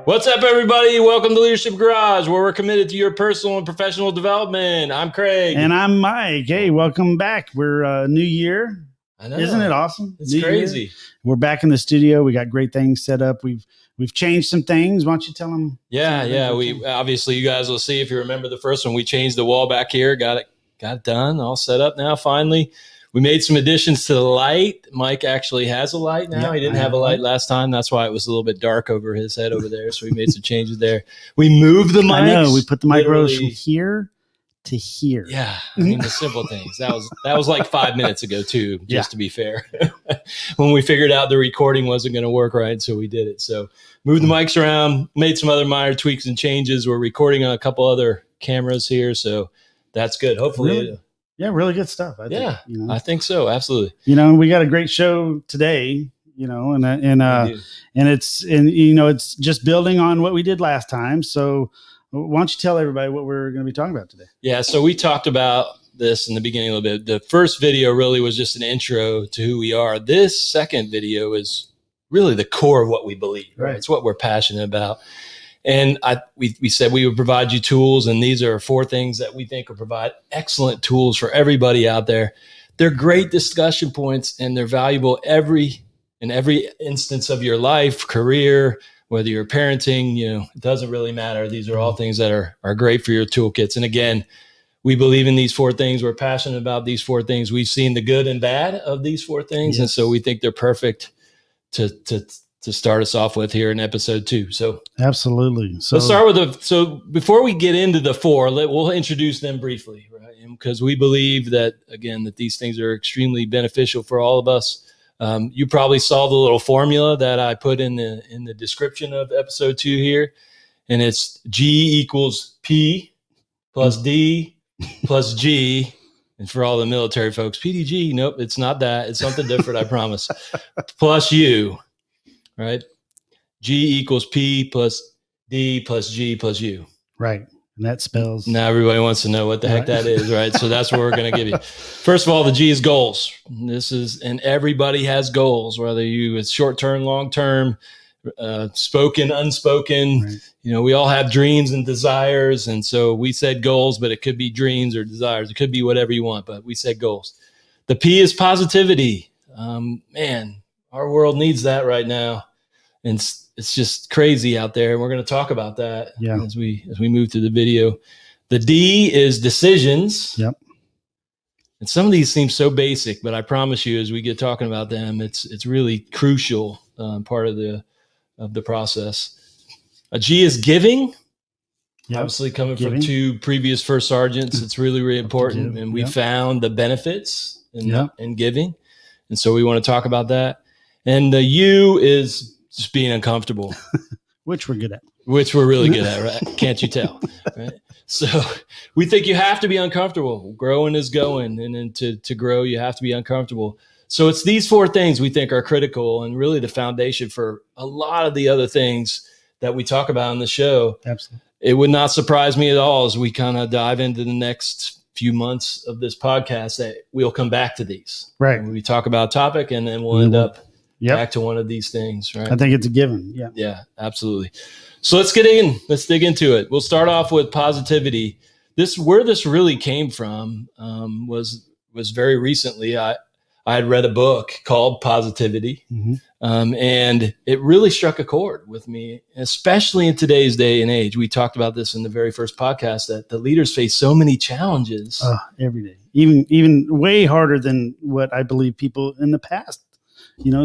What's up, everybody? Welcome to Leadership Garage, where we're committed to your personal and professional development. I'm Craig. And I'm Mike. Hey, welcome back. We're new year. I know. Isn't it awesome? It's new crazy. Year. We're back in the studio. We got great things set up. We've changed some things. Why don't you tell them? Yeah. We obviously, you guys will see if you remember the first one. We changed the wall back here. Got it done. All set up now. Finally, we made some additions to the light. Mike actually has a light now. He didn't have a light last time. That's why it was a little bit dark over his head over there. So we made some changes there. We moved the mics. I know. We put the mic rows from here to here. Yeah. I mean, the simple things. That was like 5 minutes ago too, just to be fair. When we figured out the recording wasn't going to work right. So we did it. So moved the mics around, made some other minor tweaks and changes. We're recording on a couple other cameras here. So that's good. Hopefully. Really good stuff. I think, I think so. Absolutely. We got a great show today, and it's just building on what we did last time. So why don't you tell everybody what we're going to be talking about today? Yeah. So we talked about this in the beginning a little bit. The first video really was just an intro to who we are. This second video is really the core of what we believe. Right. It's what we're passionate about. And we said we would provide you tools, and these are 4 things that we think will provide excellent tools for everybody out there. They're great discussion points, and they're valuable in every instance of your life, career, whether you're parenting, it doesn't really matter. These are all things that are great for your toolkits. And again, we believe in these 4 things. We're passionate about these 4 things. We've seen the good and bad of these 4 things. Yes. And so we think they're perfect to start us off with here in episode 2. So absolutely. So let's start with so before we get into the 4, we'll introduce them briefly, right? Because we believe that, again, that these things are extremely beneficial for all of us. You probably saw the little formula that I put in the description of episode 2 here, and it's G equals P plus D plus G. And for all the military folks, PDG, nope, it's not that. It's something different, I promise. Plus U. Right? G equals P plus D plus G plus U. Right. And that spells. Now everybody wants to know what the heck that is, right? So that's what we're going to give you. First of all, the G is goals. And everybody has goals, whether it's short-term, long-term, spoken, unspoken. Right. We all have dreams and desires. And so we said goals, but it could be dreams or desires. It could be whatever you want, but we said goals. The P is positivity. Man, our world needs that right now. And it's just crazy out there. And we're going to talk about that as we move through the video. The D is decisions. Yep. And some of these seem so basic, but I promise you, as we get talking about them, it's really crucial part of the process. A G is giving. Yep. Obviously, coming from 2 previous first sergeants, it's really, really important. And we found the benefits in giving. And so we want to talk about that. And the U is just being uncomfortable. Which we're good at. Which we're really good at, right? Can't you tell? Right? So we think you have to be uncomfortable. Growing is going. And then to grow, you have to be uncomfortable. So it's these 4 things we think are critical and really the foundation for a lot of the other things that we talk about in the show. Absolutely. It would not surprise me at all as we kind of dive into the next few months of this podcast that we'll come back to these. Right. We talk about a topic and then we'll end up back to one of these things, right? I think it's a given. Yeah. Yeah, absolutely. So let's get in. Let's dig into it. We'll start off with positivity. Where this really came from was very recently. I had read a book called Positivity, and it really struck a chord with me, especially in today's day and age. We talked about this in the very first podcast that the leaders face so many challenges every day, even way harder than what I believe people in the past.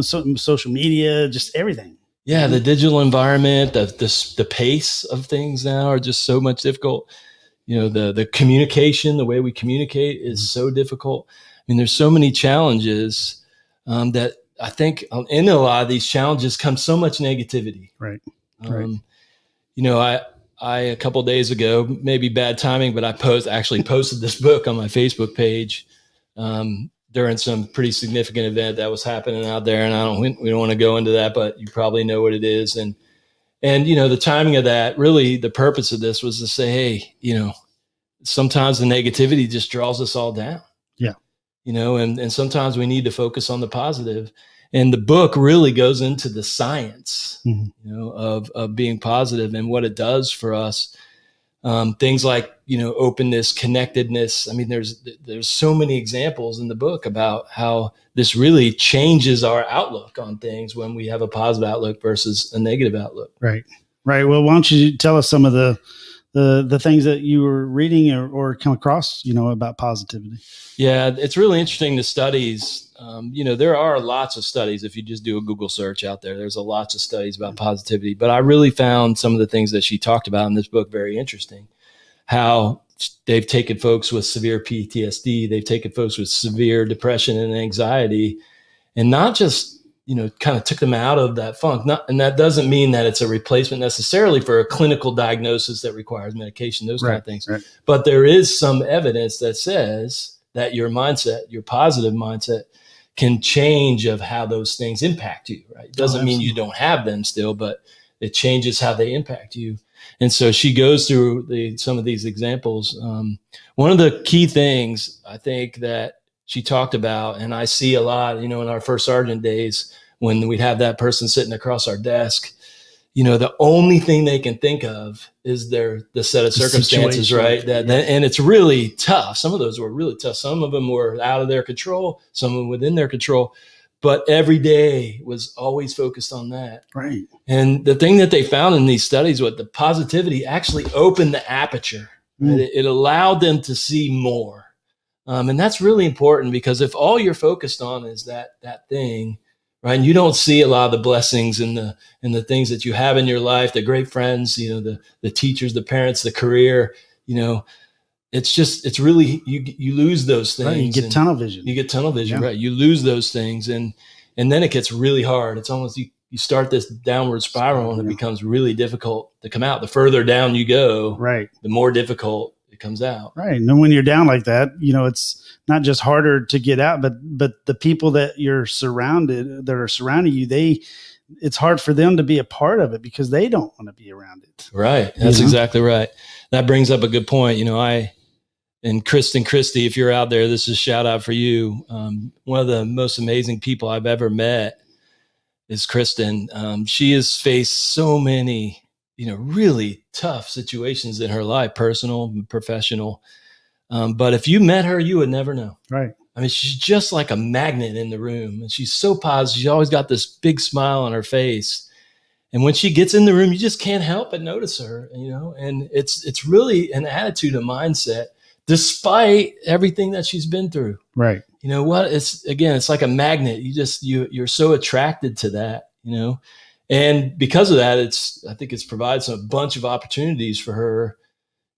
Social media, just everything. Yeah, the digital environment, the pace of things now are just so much difficult. The communication, the way we communicate is so difficult. I mean, there's so many challenges that I think in a lot of these challenges comes so much negativity. Right. I a couple of days ago, maybe bad timing, but I posted this book on my Facebook page during some pretty significant event that was happening out there. And we don't want to go into that, but you probably know what it is. And the timing of that, really the purpose of this was to say, hey, sometimes the negativity just draws us all down. Yeah. And sometimes we need to focus on the positive. And the book really goes into the science, Mhm. of being positive and what it does for us. Things like, openness, connectedness. I mean, there's so many examples in the book about how this really changes our outlook on things when we have a positive outlook versus a negative outlook. Right. Well, why don't you tell us some of the things that you were reading or come across, about positivity? Yeah, it's really interesting, the studies. There are lots of studies. If you just do a Google search out there, there's lots of studies about positivity. But I really found some of the things that she talked about in this book very interesting. How they've taken folks with severe PTSD, they've taken folks with severe depression and anxiety, and not just, kind of took them out of that funk. And that doesn't mean that it's a replacement necessarily for a clinical diagnosis that requires medication, those kind of things. Right. But there is some evidence that says that your mindset, your positive mindset, can change of how those things impact you, right? It doesn't mean you don't have them still, but it changes how they impact you. And so she goes through some of these examples. One of the key things I think that she talked about, and I see a lot, in our first sergeant days, when we'd have that person sitting across our desk, the only thing they can think of is the set of circumstances, right? And it's really tough. Some of those were really tough. Some of them were out of their control, some of them within their control. But every day was always focused on that. Right. And the thing that they found in these studies was the positivity actually opened the aperture. Right? It allowed them to see more. And that's really important, because if all you're focused on is that thing, right, and you don't see a lot of the blessings and the things that you have in your life, the great friends, the teachers, the parents, the career, it's really, you lose those things. Right, you get tunnel vision. Yeah. Right? You lose those things, and then it gets really hard. It's almost you start this downward spiral, and it becomes really difficult to come out. The further down you go, right, the more difficult it comes out. Right. And then when you're down like that, it's not just harder to get out, but the people that are surrounding you, it's hard for them to be a part of it because they don't want to be around it. Right. That's exactly right. That brings up a good point. And Kristen Christie, if you're out there, this is a shout out for you. One of the most amazing people I've ever met is Kristen. She has faced so many, really tough situations in her life, personal and professional. But if you met her, you would never know. Right. I mean, she's just like a magnet in the room, and she's so positive. She's always got this big smile on her face. And when she gets in the room, you just can't help but notice her, and it's really an attitude, a mindset, despite everything that she's been through. Right. You know what? It's like a magnet. You're so attracted to that, and because of that, I think it's provides a bunch of opportunities for her,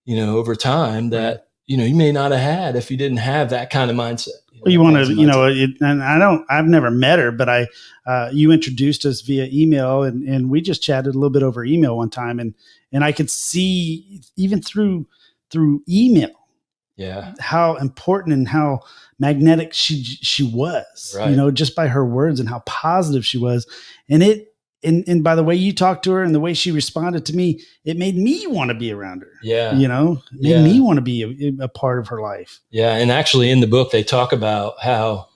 over time that, you may not have had if you didn't have that kind of mindset. Well, you want to, and I've never met her, but you introduced us via email, and we just chatted a little bit over email one time, and I could see even through email, how important and how magnetic she was, right. Just by her words and how positive she was. And by the way you talked to her and the way she responded to me, it made me want to be around her. Yeah. It made me want to be a part of her life. Yeah. And actually in the book, they talk about how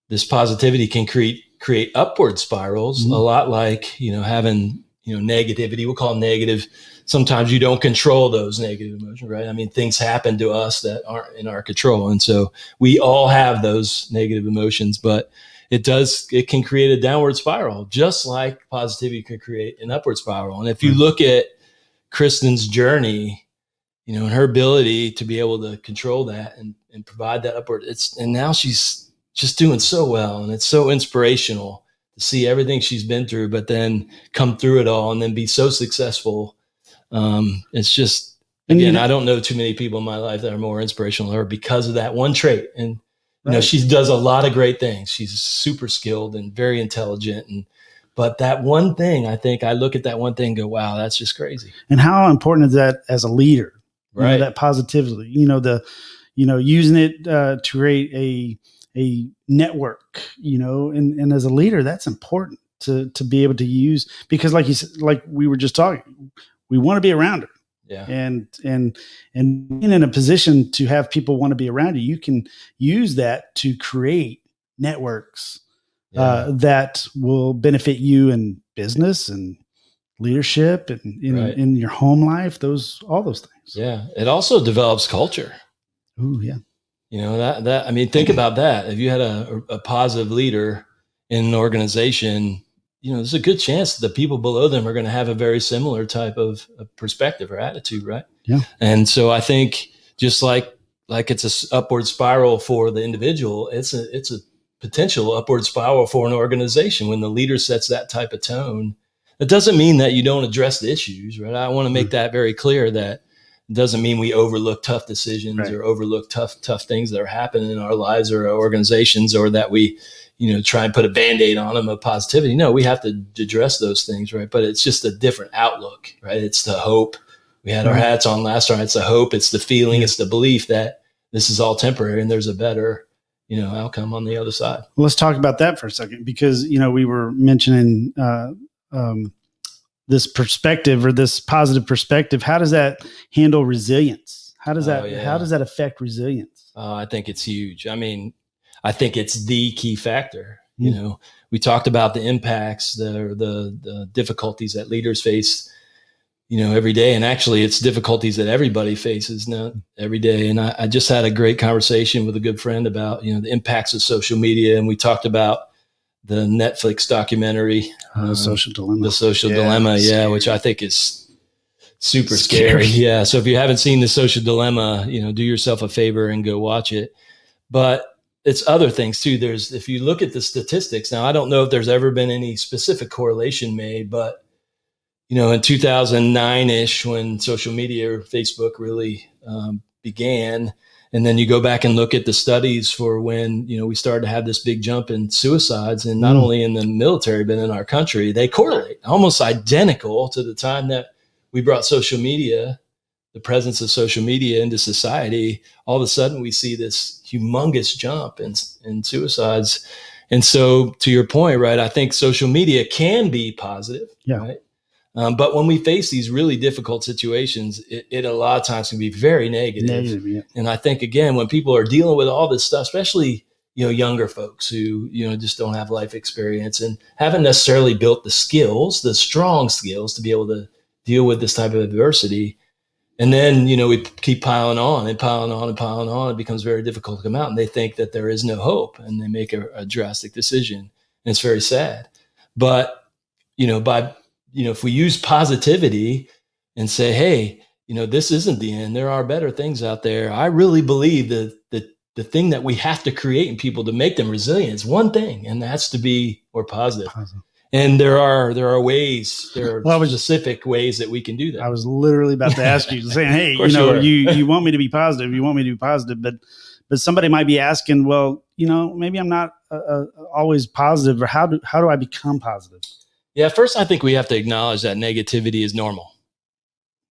this positivity can create upward spirals, a lot like, having, negativity. We'll call them negative. Sometimes you don't control those negative emotions, right? I mean, things happen to us that aren't in our control. And so we all have those negative emotions, but it can create a downward spiral, just like positivity can create an upward spiral. And if you look at Kristen's journey, and her ability to be able to control that and provide that upward, and now she's just doing so well. And it's so inspirational to see everything she's been through, but then come through it all and then be so successful. It's just, again, I don't know too many people in my life that are more inspirational than her because of that one trait. And she does a lot of great things. She's super skilled and very intelligent. But that one thing, I think I look at that one thing and go, wow, that's just crazy. And how important is that as a leader? Right. That positivity, using it to create a network, and as a leader, that's important to be able to use, because like you said, like we were just talking, we want to be around her. Yeah. And being in a position to have people want to be around you, you can use that to create networks that will benefit you in business and leadership and in your home life, all those things. Yeah. It also develops culture. Ooh, yeah. You know, I mean, think about that. If you had a positive leader in an organization, you know, there's a good chance that the people below them are going to have a very similar type of perspective or attitude, right? Yeah. And so I think just like it's a upward spiral for the individual, it's a potential upward spiral for an organization when the leader sets that type of tone. It doesn't mean that you don't address the issues, right? I want to make that very clear that it doesn't mean we overlook tough decisions or overlook tough things that are happening in our lives or our organizations, or that we, you know, try and put a Band-Aid on them of positivity. No, we have to address those things, right? But it's just a different outlook, right? It's the hope. We had our hats on last time. It's the hope. It's the feeling. It's the belief that this is all temporary and there's a better, you know, outcome on the other side. Well, let's talk about that for a second, because, you know, we were mentioning this perspective, or this positive perspective. How does that handle resilience? How does that affect resilience? I think it's huge. I mean, I think it's the key factor. You know, we talked about the impacts, the difficulties that leaders face, you know, every day. And actually it's difficulties that everybody faces now every day. And I just had a great conversation with a good friend about, you know, the impacts of social media. And we talked about the Netflix documentary, The Social Dilemma. Yeah. Which I think is super scary. Yeah. So if you haven't seen The Social Dilemma, you know, do yourself a favor and go watch it. But it's other things too. If you look at the statistics now, I don't know if there's ever been any specific correlation made, but, you know, in 2009-ish, when social media or Facebook really began, and then you go back and look at the studies for when, you know, we started to have this big jump in suicides, and not only in the military, but in our country, they correlate almost identical to the time that we brought social media, the presence of social media into society. All of a sudden we see this humongous jump in suicides. And so to your point, right, I think social media can be positive, right? But when we face these really difficult situations, it a lot of times can be very negative. And I think, again, when people are dealing with all this stuff, especially, you know, younger folks who, you know, just don't have life experience and haven't necessarily built the skills, the strong skills to be able to deal with this type of adversity. And then, you know, we keep piling on and piling on and piling on. It becomes very difficult to come out, and they think that there is no hope, and they make a drastic decision. And it's very sad. But, you know, if we use positivity and say, hey, you know, this isn't the end, there are better things out there. I really believe that the thing that we have to create in people to make them resilient is one thing, and that's to be more positive. And there are ways, specific ways that we can do that. I was literally about to ask you, saying, hey, you know, you want me to be positive, but somebody might be asking, well, you know, maybe I'm not always positive, or how do I become positive? Yeah, first, I think we have to acknowledge that negativity is normal,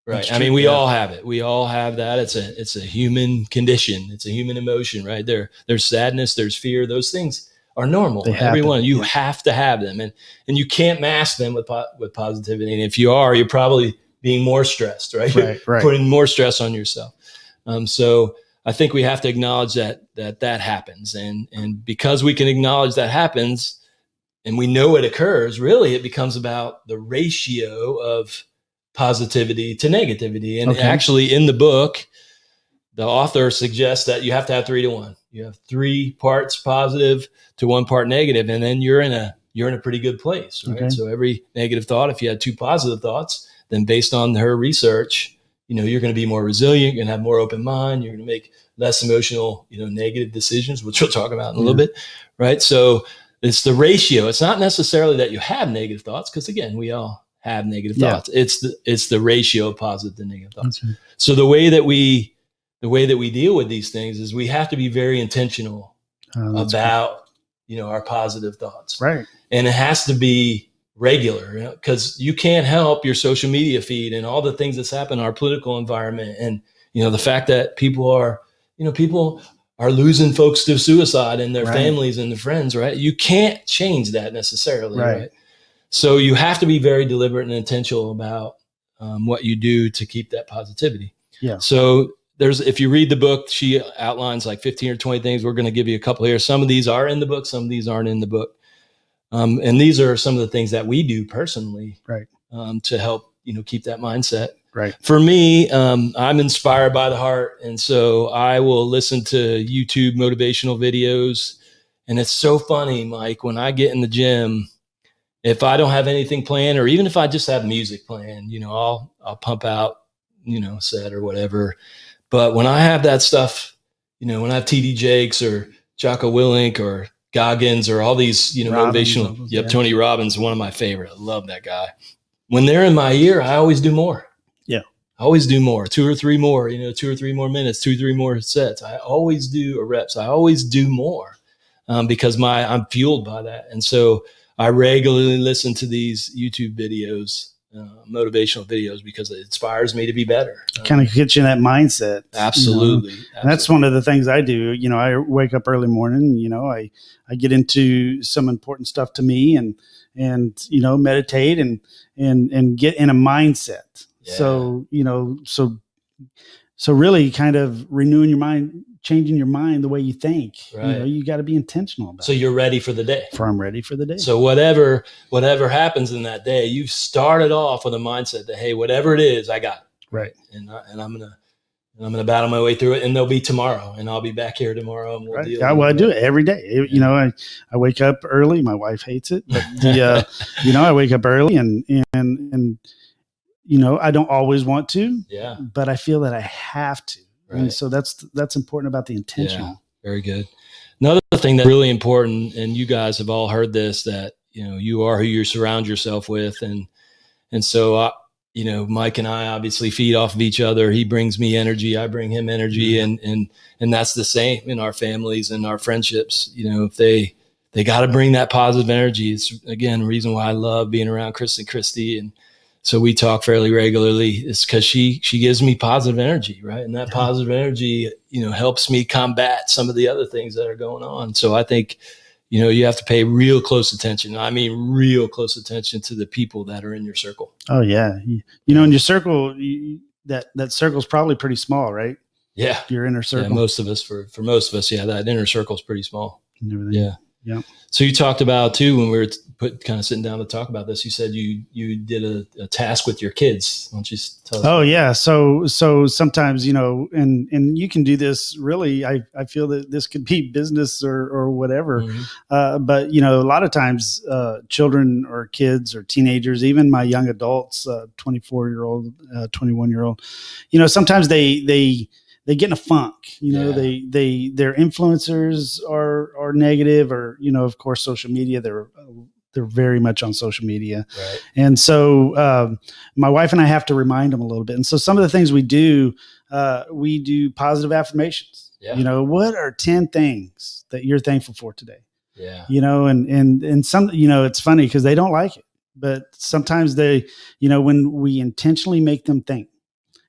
right? I mean, we all have it. We all have that. It's a human condition. It's a human emotion, right? There's sadness, there's fear. Those things are normal. Everyone, you have to have them, and you can't mask them with positivity. And if you are, you're probably being more stressed, right? You're putting more stress on yourself. So I think we have to acknowledge that happens, and because we can acknowledge that happens, and we know it occurs, really, it becomes about the ratio of positivity to negativity. And actually, in the book, the author suggests that you have to have 3-to-1. You have 3 parts positive to 1 part negative, and then you're in a pretty good place, right? So every negative thought, if you had 2 positive thoughts, then based on her research, you know, you're going to be more resilient. You're going to have more open mind. You're going to make less emotional, you know, negative decisions, which we'll talk about in a little bit, right? So it's the ratio. It's not necessarily that you have negative thoughts, because, again, we all have negative thoughts. It's the ratio of positive to negative thoughts. So the way that we deal with these things is we have to be very intentional about, you know, our positive thoughts. Right. And it has to be regular, because you can't help your social media feed and all the things that's happened in our political environment. And, you know, the fact that people are losing folks to suicide and their families and their friends, right? You can't change that necessarily, right? So you have to be very deliberate and intentional about what you do to keep that positivity. Yeah. So if you read the book, she outlines like 15 or 20 things. We're going to give you a couple here. Some of these are in the book, some of these aren't in the book. And these are some of the things that we do personally, Right. To help, keep that mindset. Right. For me, I'm inspired by the heart. And so I will listen to YouTube motivational videos. And it's so funny, Mike, when I get in the gym, if I don't have anything planned, or even if I just have music playing, I'll pump out, a set or whatever. But when I have that stuff, when I have TD Jakes or Jocko Willink or Goggins or all these, Robbins, motivational, those, yep, yeah. Tony Robbins, one of my favorite. I love that guy. When they're in my ear, I always do more. Yeah. I always do more, 2 or 3 more, 2 or 3 more minutes, 2 or 3 more sets. I always do reps. I always do more because I'm fueled by that. And so I regularly listen to these YouTube videos, motivational videos, because it inspires me to be better. Kind of gets you in that mindset. Absolutely. And that's one of the things I do. I wake up early morning, I get into some important stuff to me and meditate and get in a mindset. Yeah. So really kind of renewing your mind, changing your mind, the way you think. Right. You got to be intentional about it. So you're ready for the day. I'm ready for the day. So whatever happens in that day, you've started off with a mindset that, hey, whatever it is, I got it. Right. And I'm gonna battle my way through it, and there'll be tomorrow, and I'll be back here tomorrow, and we'll deal. I do it every day. I wake up early. My wife hates it, but I wake up early and I don't always want to. Yeah. But I feel that I have to. Right. And so that's important about the intentional. Yeah, very good. Another thing that's really important, and you guys have all heard this, that you are who you surround yourself with, and so Mike and I obviously feed off of each other. He brings me energy, I bring him energy, and that's the same in our families and our friendships. If they got to bring that positive energy. It's again the reason why I love being around Chris and Christy, and so we talk fairly regularly. It's because she gives me positive energy, right? And that positive energy, helps me combat some of the other things that are going on. So I think, you have to pay real close attention. I mean, real close attention to the people that are in your circle. Oh yeah. In your circle, that circle's probably pretty small, right? Yeah. Your inner circle. Yeah, most of us, for most of us, yeah, that inner circle's pretty small. And everything. Yeah. Yeah. So you talked about too, when we were kind of sitting down to talk about this, you said you did a task with your kids. Why don't you tell us? Oh yeah. So sometimes, and you can do this really, I feel that this could be business or whatever. Mm-hmm. But a lot of times, children or kids or teenagers, even my young adults, 24-year-old, 21-year-old, sometimes they get in a funk, their influencers are negative, or, of course, social media, they're very much on social media. Right. And so, my wife and I have to remind them a little bit. And so some of the things we do positive affirmations. Yeah. What are 10 things that you're thankful for today? Yeah. And some, it's funny because they don't like it, but sometimes they, when we intentionally make them think,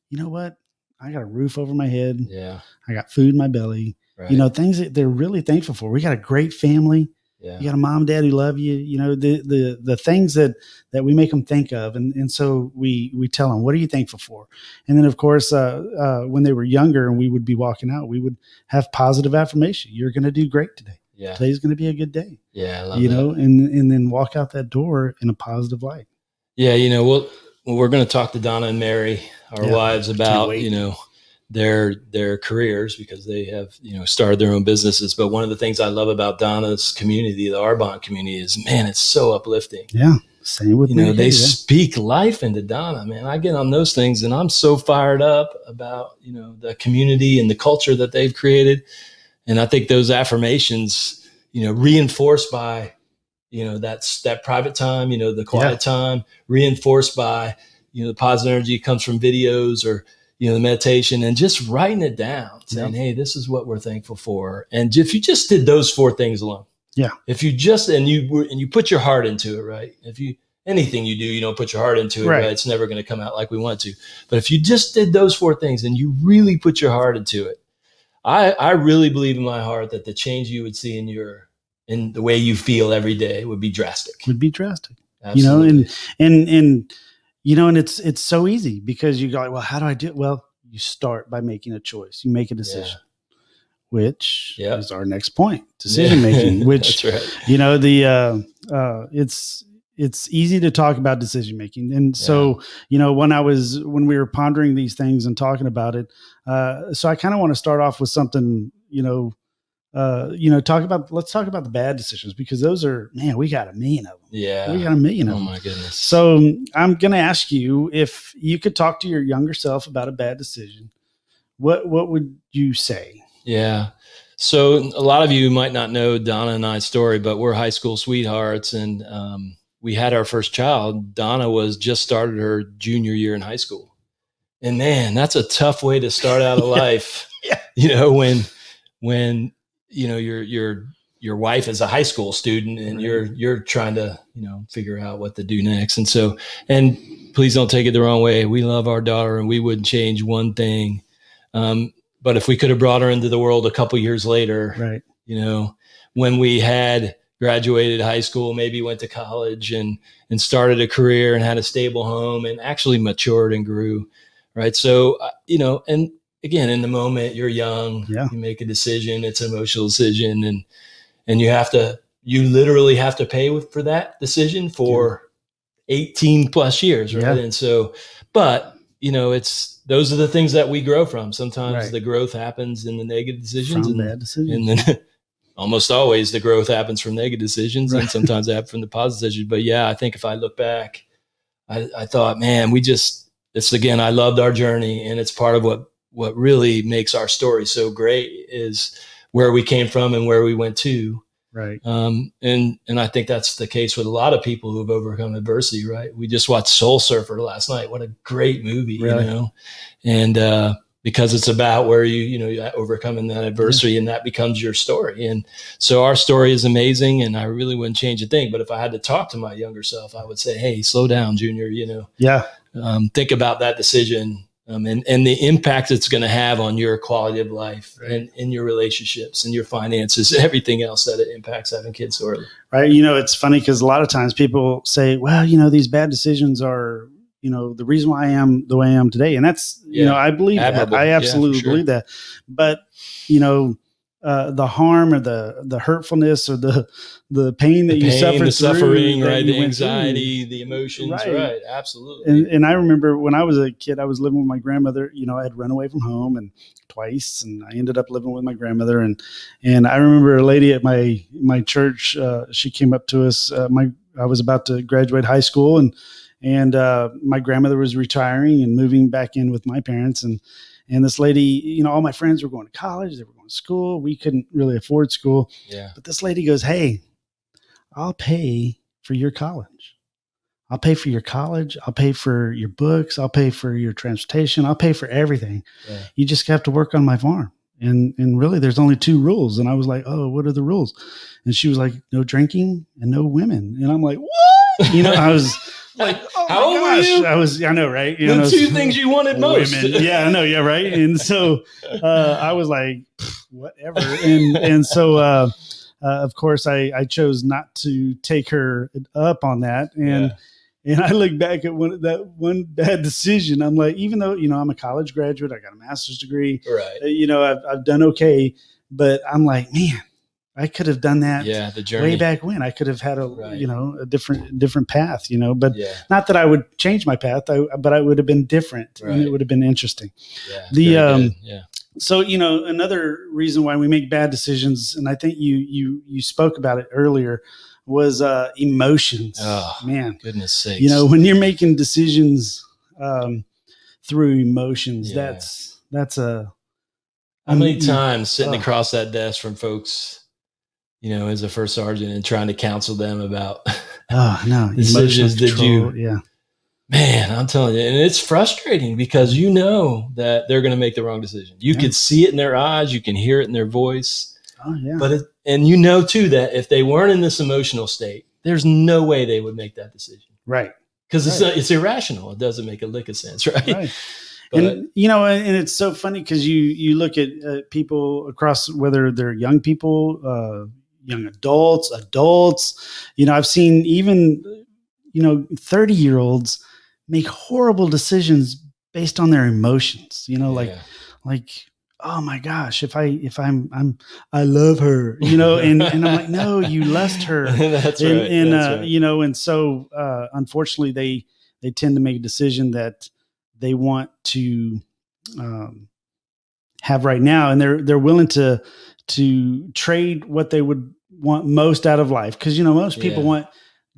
you know what? I got a roof over my head. Yeah. I got food in my belly. Right. Things that they're really thankful for. We got a great family. Yeah. You got a mom and dad who love you. The things that we make them think of. And so we tell them, what are you thankful for? And then of course, when they were younger and we would be walking out, we would have positive affirmation. You're going to do great today. Yeah. Today's going to be a good day. Yeah. I love that. And then walk out that door in a positive light. Yeah. We're going to talk to Donna and Mary, our wives, about, their careers, because they have, started their own businesses. But one of the things I love about Donna's community, the Arbonne community, is, man, it's so uplifting. Yeah. Same with me. They speak life into Donna, man. I get on those things and I'm so fired up about, the community and the culture that they've created. And I think those affirmations, reinforced by, that private time, the quiet time, reinforced by, the positive energy comes from videos or, the meditation, and just writing it down, saying, hey, this is what we're thankful for. And if you just did those 4 things alone, if you just, and you put your heart into it, right? If anything you do, you don't put your heart into it, right? It's never going to come out like we want to. But if you just did those 4 things and you really put your heart into it, I really believe in my heart that the change you would see in the way you feel every day would be drastic. Absolutely. And it's so easy because you go, well, how do I do it? Well, you start by making a choice. You make a decision, which is our next point, decision making, which, that's right. it's easy to talk about decision making. And so, when we were pondering these things and talking about it, so I kind of want to start off with something, let's talk about the bad decisions, because those are, man, we got a million of them. Yeah. We got a million of Oh them. my goodness. So I'm going to ask you, if you could talk to your younger self about a bad decision, what would you say? Yeah. So a lot of you might not know Donna and I's story, but we're high school sweethearts, and we had our first child. Donna was just started her junior year in high school, and man, that's a tough way to start out a life. Yeah. When your wife is a high school student, and you're trying to figure out what to do next. And so, and please don't take it the wrong way, we love our daughter and we wouldn't change one thing. But if we could have brought her into the world a couple years later, right, when we had graduated high school, maybe went to college and started a career and had a stable home and actually matured and grew, right? So, and again, in the moment, you're young, you make a decision, it's an emotional decision, and you literally have to pay for that decision for 18 plus years, right? And so, but those are the things that we grow from. Sometimes the growth happens in the negative decisions, from bad decisions. And then almost always the growth happens from negative decisions, and sometimes it happens from the positive decisions. But yeah, I think if I look back, I thought, man, again, I loved our journey, and it's part of what really makes our story so great is where we came from and where we went to. Right. And I think that's the case with a lot of people who've overcome adversity, right? We just watched Soul Surfer last night. What a great movie, and because it's about where you overcoming that adversity, and that becomes your story. And so our story is amazing, and I really wouldn't change a thing. But if I had to talk to my younger self, I would say, hey, slow down, Junior, think about that decision. And the impact it's going to have on your quality of life and in your relationships and your finances, everything else that it impacts having kids so early. Right. It's funny because a lot of times people say, well, these bad decisions are, the reason why I am the way I am today. And that's, I believe that. I absolutely believe that. But, the harm or the hurtfulness or the pain that you suffer, the suffering, right? The anxiety, the emotions, right? Absolutely. And I remember when I was a kid, I was living with my grandmother. I had run away from home twice, and I ended up living with my grandmother. And I remember a lady at my church. She came up to us. I was about to graduate high school, and my grandmother was retiring and moving back in with my parents. And this lady, all my friends were going to college. They were going to school. We couldn't really afford school. Yeah. But this lady goes, hey, I'll pay for your college. I'll pay for your college. I'll pay for your books. I'll pay for your transportation. I'll pay for everything. Yeah. You just have to work on my farm. And really, there's only 2 rules. And I was like, oh, what are the rules? And she was like, no drinking and no women. And I'm like, what? I was like, oh, how old were you? I know, right? The 2 things you wanted most. Women. Yeah, I know. Yeah, right. And so I was like, whatever. And so, of course, I chose not to take her up on that. And I look back at that one bad decision. I'm like, even though, I'm a college graduate, I got a master's degree, right? I've done okay, but I'm like, man, I could have done that the journey way back when. I could have had a different path, but not that I would change my path, but I would have been different, and it would have been interesting. So, another reason why we make bad decisions, and I think you spoke about it earlier, was emotions. Oh, man, goodness sakes. When you're making decisions through emotions, that's a. How many times sitting across that desk from folks, as a first sergeant, and trying to counsel them about decisions that man, I'm telling you, and it's frustrating because that they're going to make the wrong decision. You can see it in their eyes, you can hear it in their voice. Oh yeah. But too, that if they weren't in this emotional state, there's no way they would make that decision. Right. Because it's irrational. It doesn't make a lick of sense, right? Right. But, and it's so funny because you look at people across, whether they're young people, young adults. I've seen even 30-year-olds make horrible decisions based on their emotions. Like oh my gosh, I love her, and I'm like, no, you lust her. That's And, right. That's right. and so, unfortunately they tend to make a decision that they want to, um, have right now. And they're willing to trade what they would want most out of life. Cause most people Yeah. want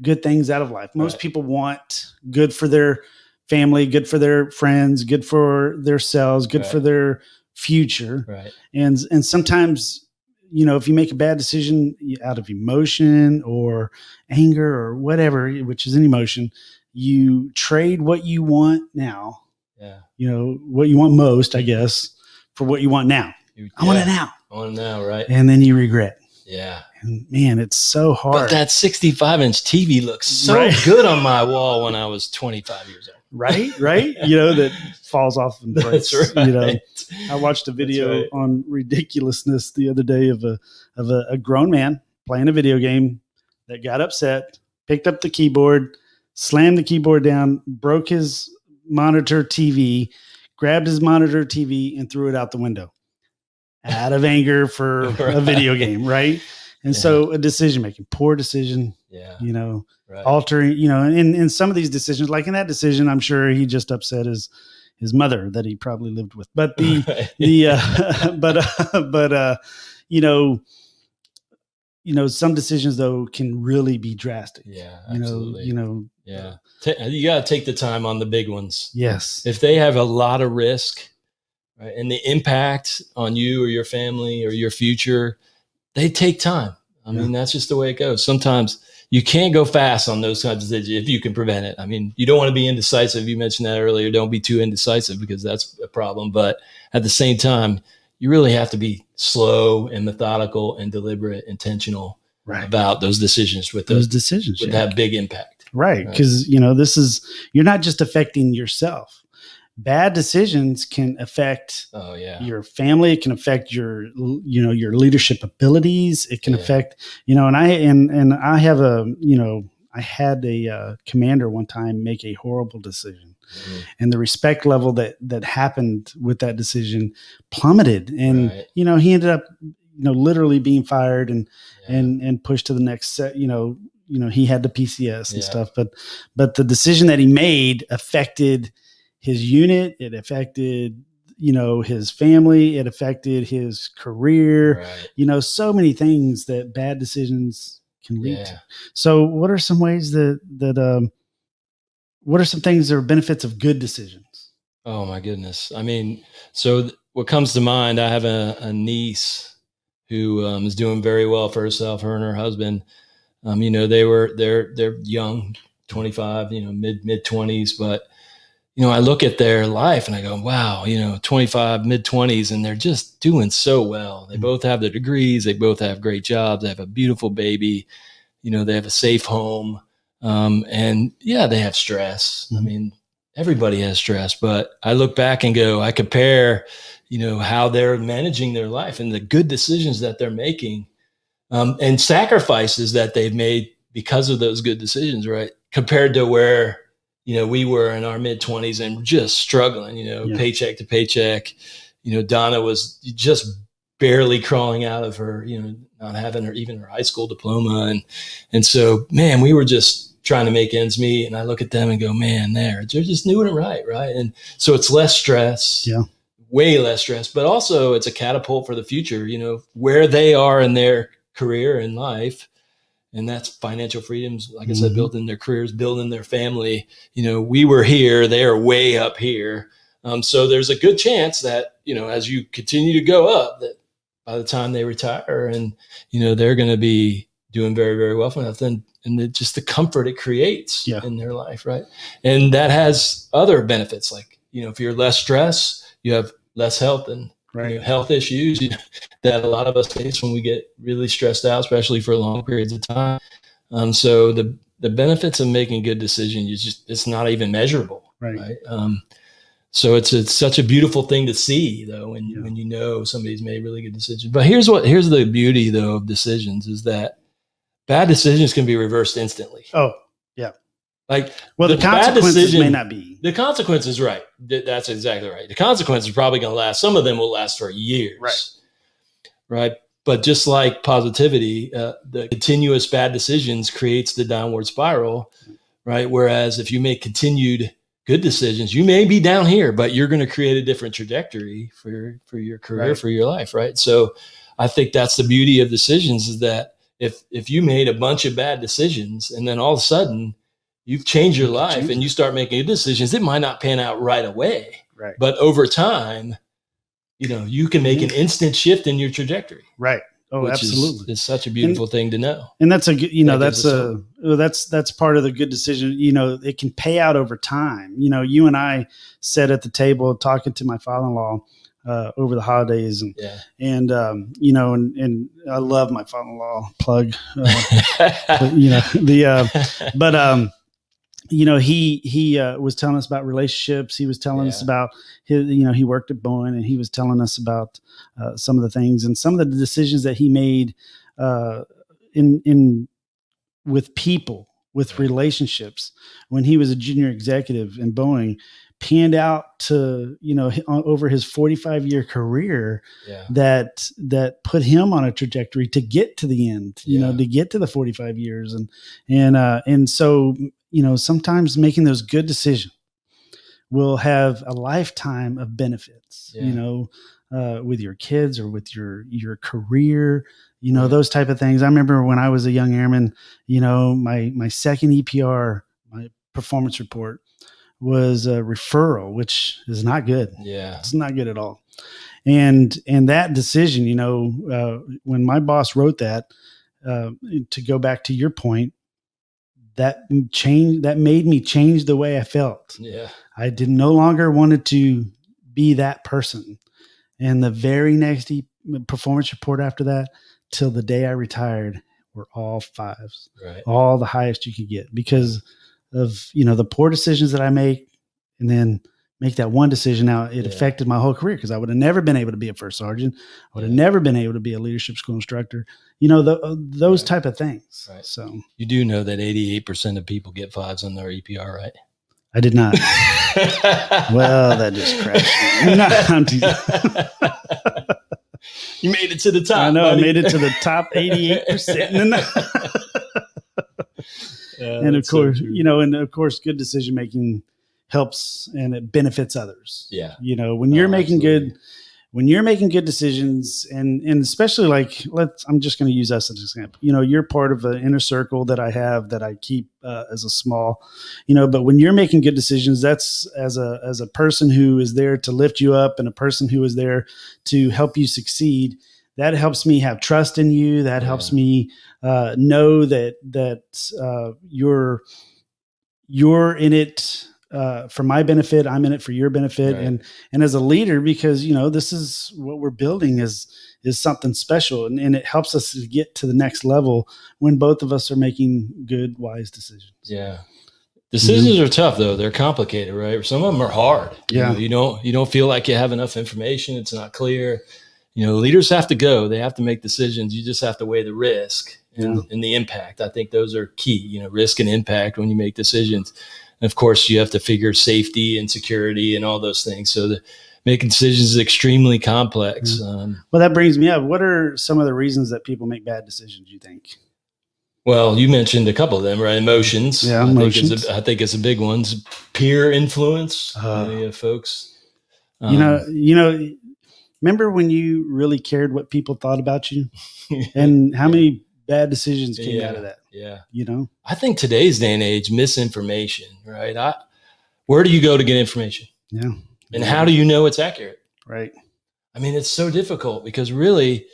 good things out of life. Most Right. people want good for their family, good for their friends, good for their selves, good for Right. their future. Right. And sometimes, if you make a bad decision out of emotion or anger or whatever, which is an emotion, you trade what you want now, Yeah. what you want most, I guess, for what you want now. I want it now. I want it now, right? And then you regret. Yeah. And man, it's so hard. But that 65-inch TV looks so good on my wall when I was 25 years old. Right. That falls off and breaks. That's right. I watched a video on ridiculousness the other day of a grown man playing a video game that got upset, picked up the keyboard, slammed the keyboard down, broke his monitor TV, grabbed his monitor TV and threw it out the window out of anger for a video game. Right. And so a decision making, poor decision, altering, in some of these decisions, like in that decision, I'm sure he just upset his mother that he probably lived with. But some decisions though can really be drastic. Yeah, absolutely. Yeah. You got to take the time on the big ones. Yes. If they have a lot of risk, right, and the impact on you or your family or your future, they take time. I mean, that's just the way it goes. Sometimes you can't go fast on those kinds of decisions if you can prevent it. I mean, you don't want to be indecisive. You mentioned that earlier. Don't be too indecisive because that's a problem. But at the same time, you really have to be slow and methodical and deliberate, intentional about those decisions with that big impact. Right. Because, you're not just affecting yourself. Bad decisions can affect your family. It can affect your leadership abilities. It can affect, and I have I had a commander one time make a horrible decision, and the respect level that happened with that decision plummeted. And, he ended up, literally being fired and pushed to the next set, he had the PCS and stuff, but the decision that he made affected his unit. It affected, his family. It affected his career, so many things that bad decisions can lead to. So what are some ways what are some things that are benefits of good decisions? Oh my goodness. I mean, so what comes to mind, I have a niece who is doing very well for herself, her and her husband. They're young, 25, mid 20s, but I look at their life and I go, wow, 25, mid 20s, and they're just doing so well. They both have their degrees. They both have great jobs. They have a beautiful baby. They have a safe home. And they have stress. I mean, everybody has stress, but I look back and go, I compare, how they're managing their life and the good decisions that they're making, and sacrifices that they've made because of those good decisions, right? Compared to where, we were in our mid 20s and just struggling, paycheck to paycheck. Donna was just barely crawling out of her, not having even her high school diploma. And so, man, we were just trying to make ends meet. And I look at them and go, man, they're just doing it right. Right. And so it's less stress, way less stress, but also it's a catapult for the future, where they are in their career and life. And that's financial freedoms, like I said, building their careers, building their family. We were here, they are way up here. So there's a good chance that, as you continue to go up, that by the time they retire and, they're going to be doing very, very well for nothing. And just the comfort it creates in their life. Right. And that has other benefits. Like, if you're less stressed, you have less health and health issues that a lot of us face when we get really stressed out, especially for long periods of time. So the benefits of making a good decision, it's not even measurable. Right. So it's such a beautiful thing to see though, when somebody's made really good decisions. But here's the beauty though of decisions is that bad decisions can be reversed instantly. Oh, yeah. Like, well, the bad consequences decision may not be. The consequences, right. That's exactly right. The consequences are probably going to last. Some of them will last for years. Right. But just like positivity, the continuous bad decisions creates the downward spiral, right? Whereas if you make continued good decisions, you may be down here, but you're going to create a different trajectory for your career, for your life, right? So I think that's the beauty of decisions, is that if you made a bunch of bad decisions and then all of a sudden you've changed your life and you start making decisions, it might not pan out right away, but over time, you can make an instant shift in your trajectory. Right. Oh, absolutely. It's such a beautiful thing to know. And that's a good, that's part of the good decision. It can pay out over time. You and I sat at the table talking to my father-in-law over the holidays, and I love my father-in-law, plug. He was telling us about relationships. He was telling us about his, he worked at Boeing, and he was telling us about some of the things and some of the decisions that he made in with people, with relationships, when he was a junior executive in Boeing, panned out to, over his 45-year career, that put him on a trajectory to get to the end, to get to the 45 years. And so, sometimes making those good decisions will have a lifetime of benefits, with your kids or with your career, those type of things. I remember when I was a young airman, my second EPR, my performance report, was a referral, which is not good. It's not good at all. And that decision, when my boss wrote that, to go back to your point, that made me change the way I felt. I no longer wanted to be that person. And the very next performance report after that, till the day I retired, were all 5s, all the highest you could get, because of, the poor decisions that I make, and then make that one decision. Now it affected my whole career, because I would have never been able to be a first sergeant. I would have never been able to be a leadership school instructor, those type of things. So you do know that 88% of people get 5s on their EPR, right? I did not. Well, that just crashed. You made it to the top. I know, buddy. I made it to the top 88%. And of course, of course, good decision making helps, and it benefits others. When you're making good decisions, and especially like, I'm just going to use us as an example. You're part of an inner circle that I have, that I keep as a small, but when you're making good decisions, that's as a person who is there to lift you up, and a person who is there to help you succeed. That helps me have trust in you. That helps me know that you're in it for my benefit. I'm in it for your benefit. And as a leader, because, this is what we're building is something special, and it helps us to get to the next level when both of us are making good, wise decisions. Decisions are tough, though. They're complicated, right? Some of them are hard. You don't feel like you have enough information. It's not clear. Leaders have to go. They have to make decisions. You just have to weigh the risk and the impact. I think those are key, risk and impact when you make decisions. And of course, you have to figure safety and security and all those things. So making decisions is extremely complex. Well, that brings me up. What are some of the reasons that people make bad decisions, you think? Well, you mentioned a couple of them, right? Emotions. Emotions. I think it's a big one. Peer influence. Folks. Remember when you really cared what people thought about you, and how many bad decisions came out of that? I think today's day and age, misinformation, right? Where do you go to get information? And how do you know it's accurate? Right. I mean, it's so difficult, because really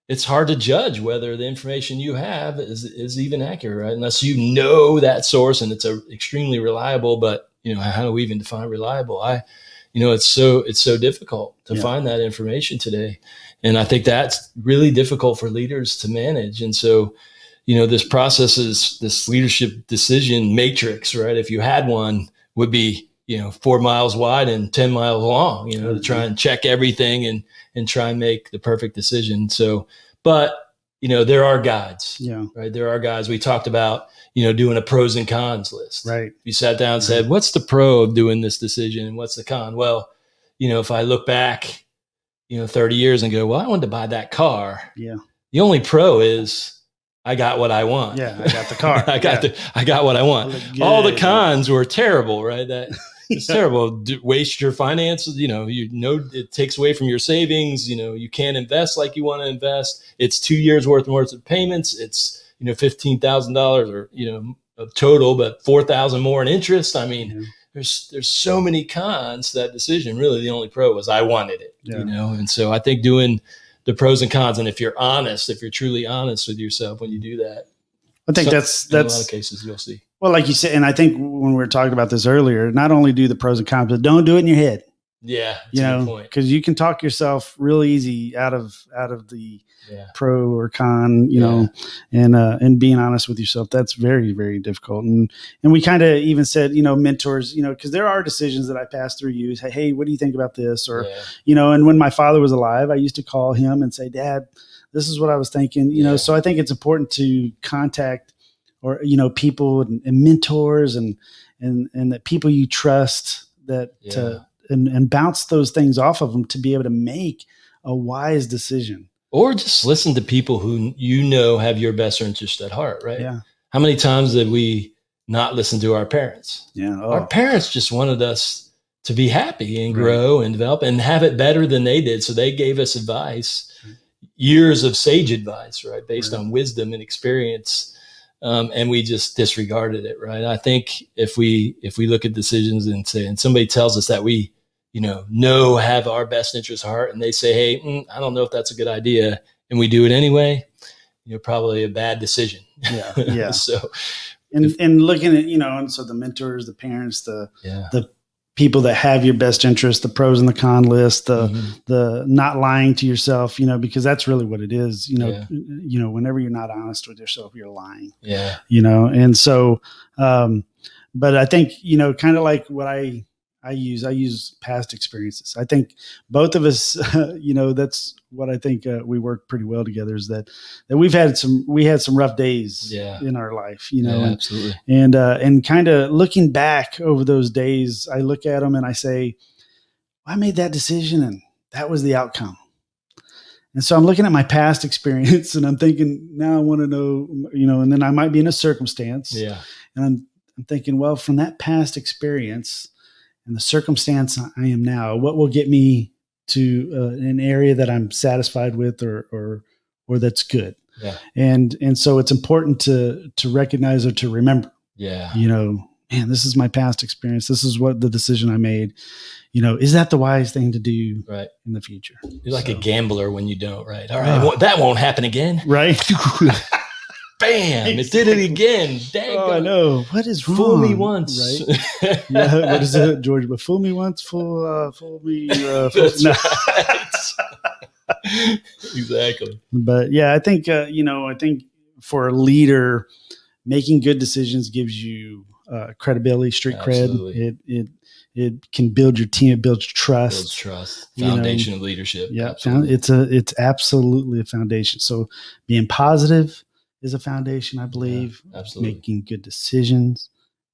it's hard to judge whether the information you have is even accurate, right? Unless you know that source and it's extremely reliable. But how do we even define reliable? It's so difficult to find that information today. And I think that's really difficult for leaders to manage. And so, this process is this leadership decision matrix, right? If you had one, would be, 4 miles wide and 10 miles long, to try and check everything and try and make the perfect decision. So, but there are guides. Yeah. Right. There are guides. We talked about, doing a pros and cons list. Right. You sat down and said, what's the pro of doing this decision and what's the con? Well, if I look back, 30 years and go, well, I wanted to buy that car. Yeah. The only pro is I got what I want. Yeah. I got the car. I got what I want. All the cons were terrible, right? It's terrible. Waste your finances. It takes away from your savings. You can't invest like you want to invest. It's 2 years worth of payments. It's, $15,000 or, of total, but 4,000 more in interest. I mean, there's so many cons to that decision. Really, the only pro was I wanted it, And so I think doing the pros and cons, and if you're truly honest with yourself when you do that, I think that's in a lot of cases you'll see. Well, like you said, and I think when we were talking about this earlier, not only do the pros and cons, but don't do it in your head. Yeah, that's a good point. Because you can talk yourself real easy out of the pro or con, and being honest with yourself. That's very, very difficult. And we kind of even said, mentors, because there are decisions that I pass through you. Say, hey, what do you think about this? Or, and when my father was alive, I used to call him and say, Dad, this is what I was thinking. So I think it's important to contact or people and mentors and that people you trust that and bounce those things off of them to be able to make a wise decision. Or just listen to people who have your best interest at heart, right? Yeah. How many times did we not listen to our parents? Yeah. Oh. Our parents just wanted us to be happy and grow and develop and have it better than they did. So they gave us advice, years of sage advice, right? Based on wisdom and experience. And we just disregarded it, right? I think if we look at decisions and somebody tells us that we, have our best interest at heart, and they say, hey, I don't know if that's a good idea, and we do it anyway, probably a bad decision. Yeah. Yeah. So, and looking at, and so the mentors, the parents, the people that have your best interest, the pros and the con list, the not lying to yourself, because that's really what it is. Whenever you're not honest with yourself, you're lying. Yeah. And so, but I think, kind of like what I use past experiences. I think both of us, that's what I think we work pretty well together, is that we had some rough days in our life, absolutely. And kind of looking back over those days, I look at them and I say, I made that decision and that was the outcome. And so I'm looking at my past experience and I'm thinking, now I want to know, and then I might be in a circumstance. Yeah. And I'm thinking, well, from that past experience and the circumstance I am now, what will get me to an area that I'm satisfied with or that's good. Yeah. And so it's important to recognize or to remember, man, this is my past experience. This is what the decision I made, is that the wise thing to do in the future? You're like a gambler when you don't, right? All right. That won't happen again. Right. Bam! It did it again. Dang. I know. What is wrong? Fool me once, right? Yeah. What is it, George? But fool me once, fool me. That's right. Exactly. But yeah, I think I think for a leader, making good decisions gives you credibility, street cred. It can build your team. It builds trust. Builds trust. Foundation of leadership. Yeah, it's absolutely a foundation. So being positive is a foundation, I believe. Yeah, absolutely. Making good decisions.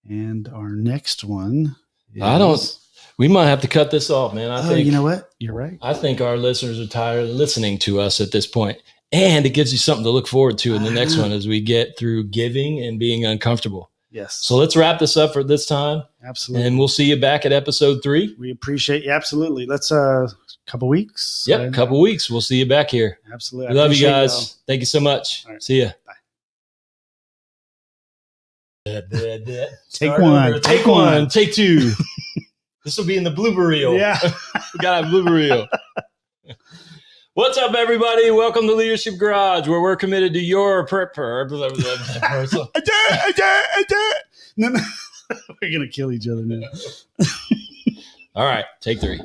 And our next one is, we might have to cut this off, man. I think, you know what? You're right. I think our listeners are tired of listening to us at this point. And it gives you something to look forward to in the next one as we get through giving and being uncomfortable. Yes. So let's wrap this up for this time. Absolutely. And we'll see you back at episode 3. We appreciate you. Absolutely. Let's couple weeks. Yep. A couple weeks. We'll see you back here. Absolutely. We love you guys. Thank you so much. All right. See ya. Bye. Take one. Take 2. This will be in the blooper reel. Yeah. We got a blooper reel. What's up, everybody? Welcome to Leadership Garage, where we're committed to your No. We're going to kill each other now. All right. Take 3.